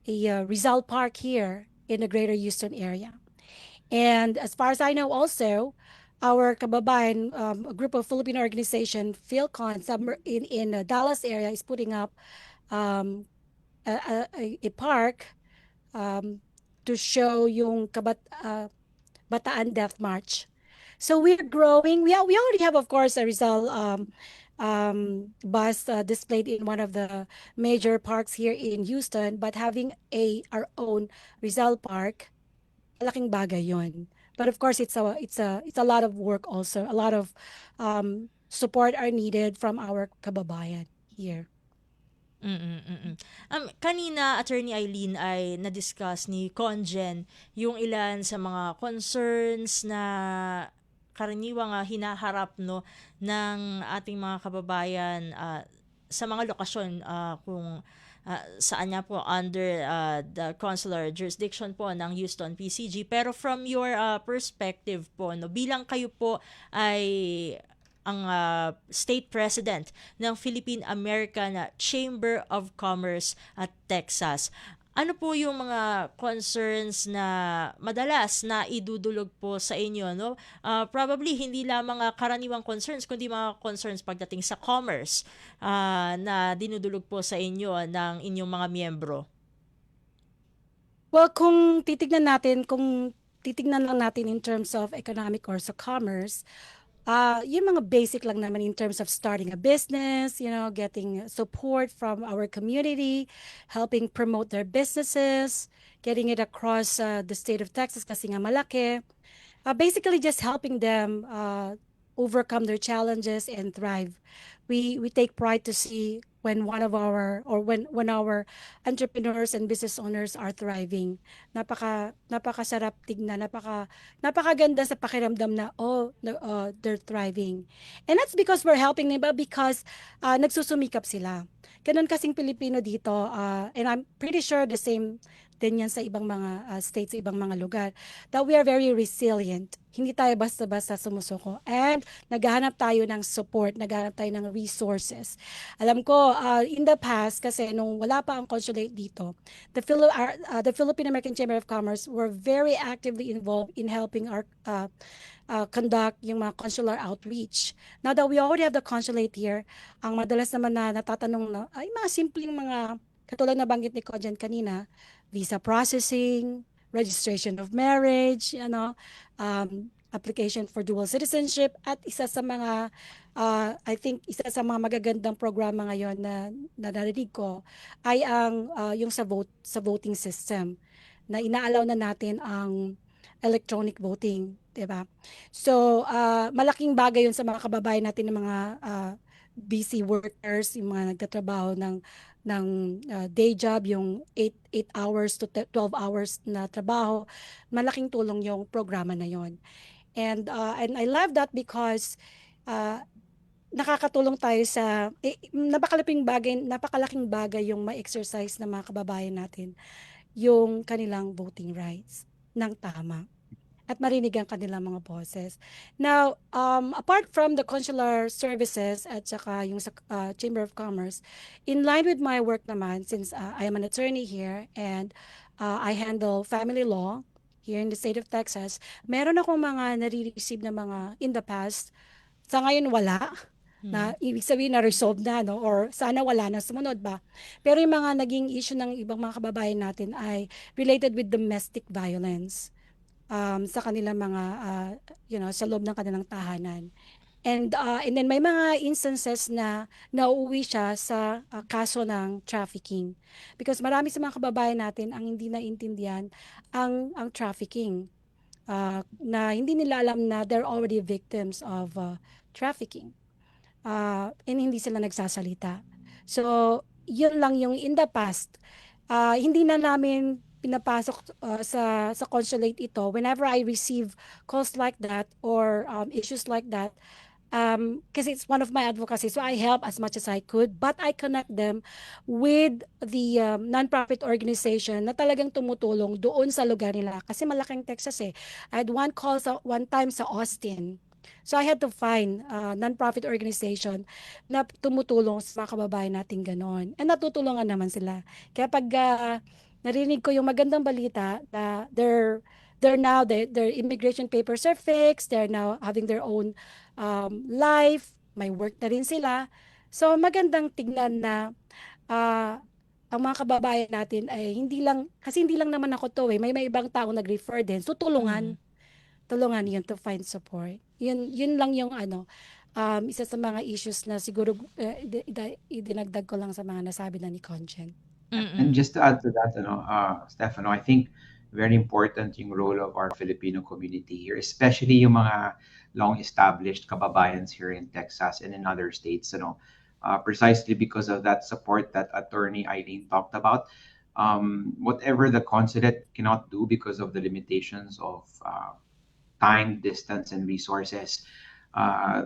[SPEAKER 4] Rizal Park here in the greater Houston area. And as far as I know also, our kababayan, a group of Filipino organization, Philcon, in the Dallas area, is putting up a park to show yung Bataan Death March. So we're growing. We already have, of course, a Rizal bus displayed in one of the major parks here in Houston, but having our own Rizal Park, malaking bagay yon. But of course, it's a lot of work also. A lot of support are needed from our kababayan here.
[SPEAKER 2] Kanina, Attorney Eileen, ay na-discuss ni Conjen yung ilan sa mga concerns na karaniwang hinaharap no ng ating mga kababayan sa mga lokasyon kung saan niya po under the consular jurisdiction po ng Houston PCG. Pero from your perspective po, no, bilang kayo po ay ang state president ng Philippine-American Chamber of Commerce at Texas. Ano po yung mga concerns na madalas na idudulog po sa inyo, no? Probably hindi lamang karaniwang concerns kundi mga concerns pagdating sa commerce na dinudulog po sa inyo ng inyong mga miyembro.
[SPEAKER 4] Well, kung titignan lang natin in terms of economic or sa commerce, yung mga basic lang naman in terms of starting a business, getting support from our community, helping promote their businesses, getting it across the state of Texas kasi nga malaki. Basically just helping them overcome their challenges and thrive. We take pride to see when when our entrepreneurs and business owners are thriving. Napakasarap tignan, napakaganda sa pakiramdam na they're thriving. And that's because we're helping them, but because nagsusumikap sila. Ganun kasing Pilipino dito, and I'm pretty sure the same din yan sa ibang mga states, sa ibang mga lugar, that we are very resilient. Hindi tayo basta-basta sumusuko. And naghahanap tayo ng support, naghahanap tayo ng resources. Alam ko, in the past, kasi nung wala pa ang consulate dito, the Philippine-American Chamber of Commerce were very actively involved in helping our conduct yung mga consular outreach. Now that we already have the consulate here, ang madalas naman na natatanong na, ay mga simpleng mga, katulad na banggit ni Kojan kanina, visa processing, registration of marriage, application for dual citizenship, at isa sa mga, I think, isa sa mga magagandang programa ngayon na narinig ko ay yung sa voting system, na inaalaw na natin ang electronic voting, diba? So, malaking bagay yun sa mga kababayan natin ng mga busy workers, yung mga nagtatrabaho ng day job, yung 8 hours to 12 hours na trabaho. Malaking tulong yung programa na yon. And I love that because nakakatulong tayo sa napakalaking bagay yung ma-exercise ng mga kababayan natin yung kanilang voting rights ng tama at marinig ang kanilang mga boses. Now, apart from the consular services at saka yung sa Chamber of Commerce, in line with my work naman, since I am an attorney here and I handle family law here in the state of Texas, meron akong mga nare-receive na mga in the past, sa ngayon wala, na ibig sabihin na resolve na, no? Or sana wala na, sumunod ba? Pero yung mga naging issue ng ibang mga kababayan natin ay related with domestic violence. Sa kanilang mga sa loob ng kanilang tahanan. And then may mga instances na nauuwi siya sa kaso ng trafficking. Because marami sa mga kababayan natin ang hindi naintindihan ang trafficking. Na hindi nila alam na they're already victims of trafficking. And hindi sila nagsasalita. So, yun lang yung in the past. Hindi na namin pinapasok sa consulate ito whenever I receive calls like that or issues like that, kasi it's one of my advocacy, so I help as much as I could, but I connect them with the non-profit organization na talagang tumutulong doon sa lugar nila kasi malaking Texas I had one time sa Austin. So I had to find a non-profit organization na tumutulong sa mga kababayan natin ganon. And natutulungan naman sila. Kaya pag narinig ko yung magandang balita na their immigration papers are fixed, they're now having their own life, may work na rin sila. So magandang tignan na ang mga kababayan natin ay hindi lang naman ako to eh, may ibang tao nag-refer din. So
[SPEAKER 2] Mm.
[SPEAKER 4] tulungan yun to find support. Yun lang yung isa sa mga issues na siguro idinagdag ko lang sa mga nasabi na ni Conjen.
[SPEAKER 3] And
[SPEAKER 2] Mm.
[SPEAKER 3] just to add to that, Stefano, I think very important yung role of our Filipino community here, especially yung mga long-established kababayans here in Texas and in other states, precisely because of that support that Attorney Eileen talked about. Whatever the consulate cannot do because of the limitations of time, distance, and resources,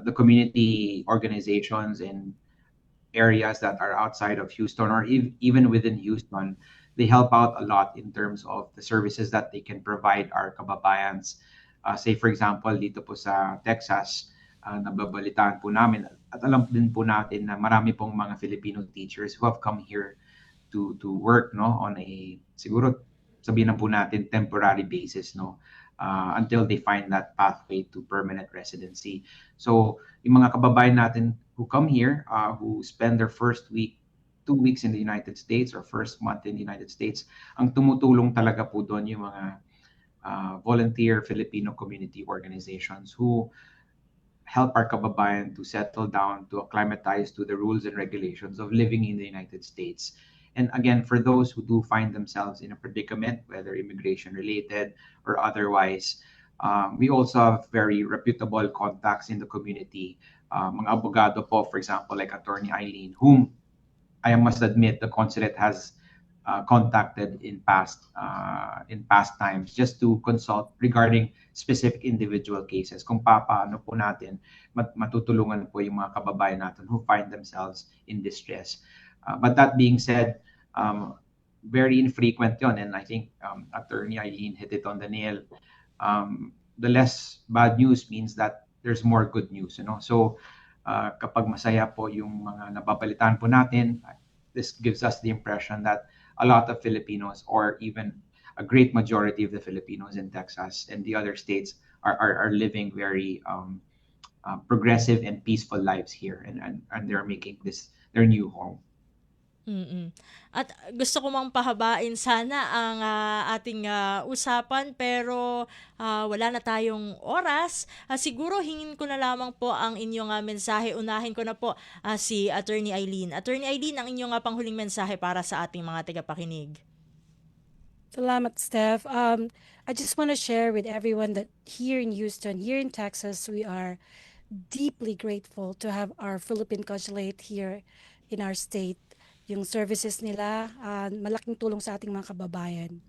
[SPEAKER 3] the community organizations and areas that are outside of Houston or even within Houston, they help out a lot in terms of the services that they can provide our kababayans. Say for example, dito po sa Texas, nababalitaan po namin at alam din po natin na marami pong mga Filipino teachers who have come here to work on a siguro sabihin na po natin temporary basis until they find that pathway to permanent residency. So yung mga kababayan natin who come here, who spend their first week, 2 weeks in the United States or first month in the United States, ang tumutulong talaga po doon yung mga volunteer Filipino community organizations who help our kababayan to settle down, to acclimatize to the rules and regulations of living in the United States. And again, for those who do find themselves in a predicament, whether immigration related or otherwise, we also have very reputable contacts in the community. Mga abogado po, for example, like Attorney Eileen, whom I must admit the consulate has contacted in past times just to consult regarding specific individual cases kung paano po natin matutulungan po yung mga kababayan natin who find themselves in distress. But that being said, very infrequent yon, and I think Attorney Eileen hit it on the nail. The less bad news means that there's more good news, So kapag masaya po yung mga nababalitaan po natin, this gives us the impression that a lot of Filipinos, or even a great majority of the Filipinos in Texas and the other states, are living very progressive and peaceful lives here, and they're making this their new home.
[SPEAKER 2] Mm. At gusto ko mang pahabain sana ang ating usapan, pero wala na tayong oras. Siguro hingin ko na lamang po ang inyong mensahe. Unahin ko na po si Attorney Eileen. Attorney Eileen, ang inyong panghuling mensahe para sa ating mga tagapakinig.
[SPEAKER 4] Salamat, Steph. I just want to share with everyone that here in Houston, here in Texas, we are deeply grateful to have our Philippine consulate here in our state. Yung services nila, malaking tulong sa ating mga kababayan.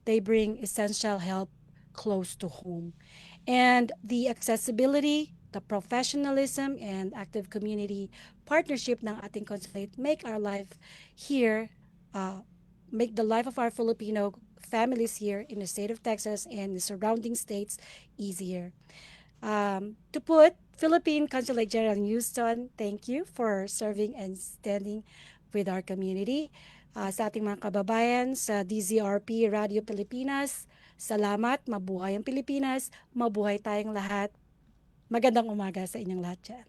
[SPEAKER 4] They bring essential help close to home. And the accessibility, the professionalism, and active community partnership ng ating consulate make our life here, make the life of our Filipino families here in the state of Texas and the surrounding states easier. To put Philippine Consulate General in Houston, thank you for serving and standing with our community. Sa ating mga kababayan sa DZRP Radio Pilipinas, salamat, mabuhay ang Pilipinas, mabuhay tayong lahat. Magandang umaga sa inyong lahat dyan.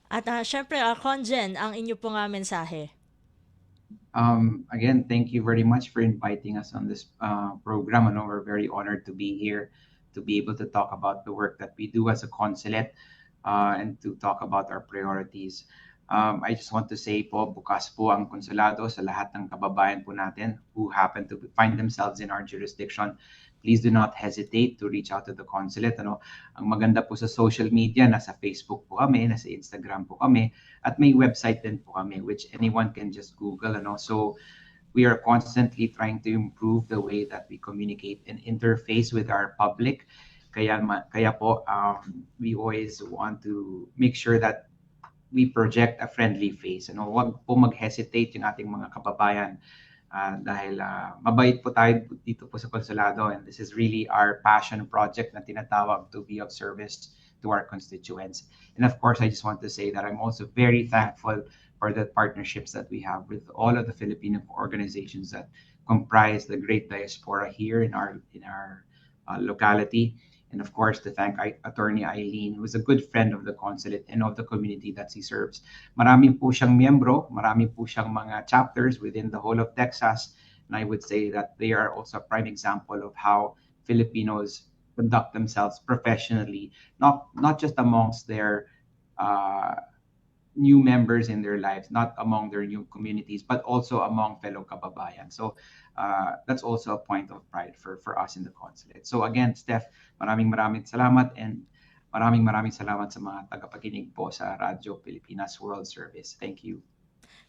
[SPEAKER 2] At syempre, Conjen, ang inyo pong mensahe.
[SPEAKER 3] Again, thank you very much for inviting us on this program. I know we're very honored to be here, to be able to talk about the work that we do as a consulate, and to talk about our priorities. I just want to say po, bukas po ang konsulado sa lahat ng kababayan po natin who happen to find themselves in our jurisdiction. Please do not hesitate to reach out to the consulate. Ang maganda po sa social media, nasa Facebook po kami, nasa Instagram po kami, at may website din po kami, which anyone can just Google. So we are constantly trying to improve the way that we communicate and interface with our public. Kaya po, we always want to make sure that we project a friendly face. Huwag po mag-hesitate yung ating mga kababayan dahil mabait po tayo dito po sa konsulado, and this is really our passion project na tinatawag to be of service to our constituents. And of course, I just want to say that I'm also very thankful for the partnerships that we have with all of the Filipino organizations that comprise the great diaspora here in our locality. And of course, to thank Attorney Eileen, who is a good friend of the consulate and of the community that she serves. Marami po siyang miyembro, marami po siyang mga chapters within the whole of Texas. And I would say that they are also a prime example of how Filipinos conduct themselves professionally, not just amongst their new members in their lives, not among their new communities, but also among fellow kababayan. So that's also a point of pride for us in the consulate. So again, Steph, maraming salamat, and maraming salamat sa mga tagapakinig po sa Radyo Pilipinas World Service. Thank you.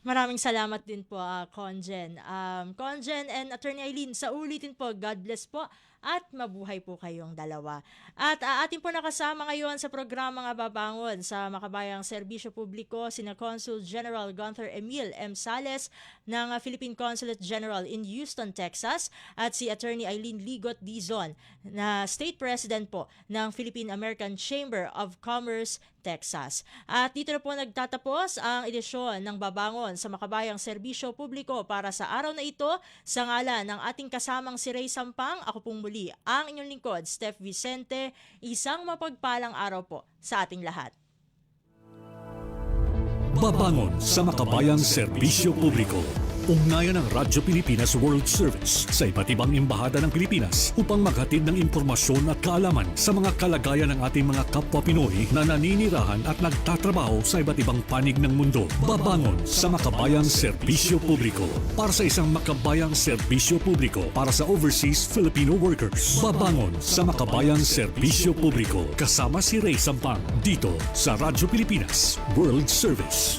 [SPEAKER 2] Maraming salamat din po, Conjen. Conjen and Attorney Eileen, sa ulitin po, God bless po at mabuhay po kayong dalawa. At atin po nakasama ngayon sa programang Babangon sa Makabayang Serbisyo Publiko sina Consul General Gunther Emil M. Sales ng Philippine Consulate General in Houston, Texas, at si Attorney Eileen Ligot Dizon na State President po ng Philippine-American Chamber of Commerce, Texas. At dito na po nagtatapos ang edisyon ng Babangon sa Makabayang Serbisyo Publiko para sa araw na ito. Sa ngalan ng ating kasamang si Ray Sampang, ako pong muli ang inyong lingkod, Steph Vicente. Isang mapagpalang araw po sa ating lahat.
[SPEAKER 1] Babangon sa Makabayang Serbisyo Publiko. Ugnayan ng Radyo Pilipinas World Service sa iba't ibang embahada ng Pilipinas upang maghatid ng impormasyon at kaalaman sa mga kalagayan ng ating mga kapwa Pinoy na naninirahan at nagtatrabaho sa iba't ibang panig ng mundo. Babangon sa Makabayang Serbisyo Publiko para sa isang Makabayang Serbisyo Publiko para sa overseas Filipino workers. Babangon sa Makabayang Serbisyo Publiko kasama si Ray Sampang dito sa Radyo Pilipinas World Service.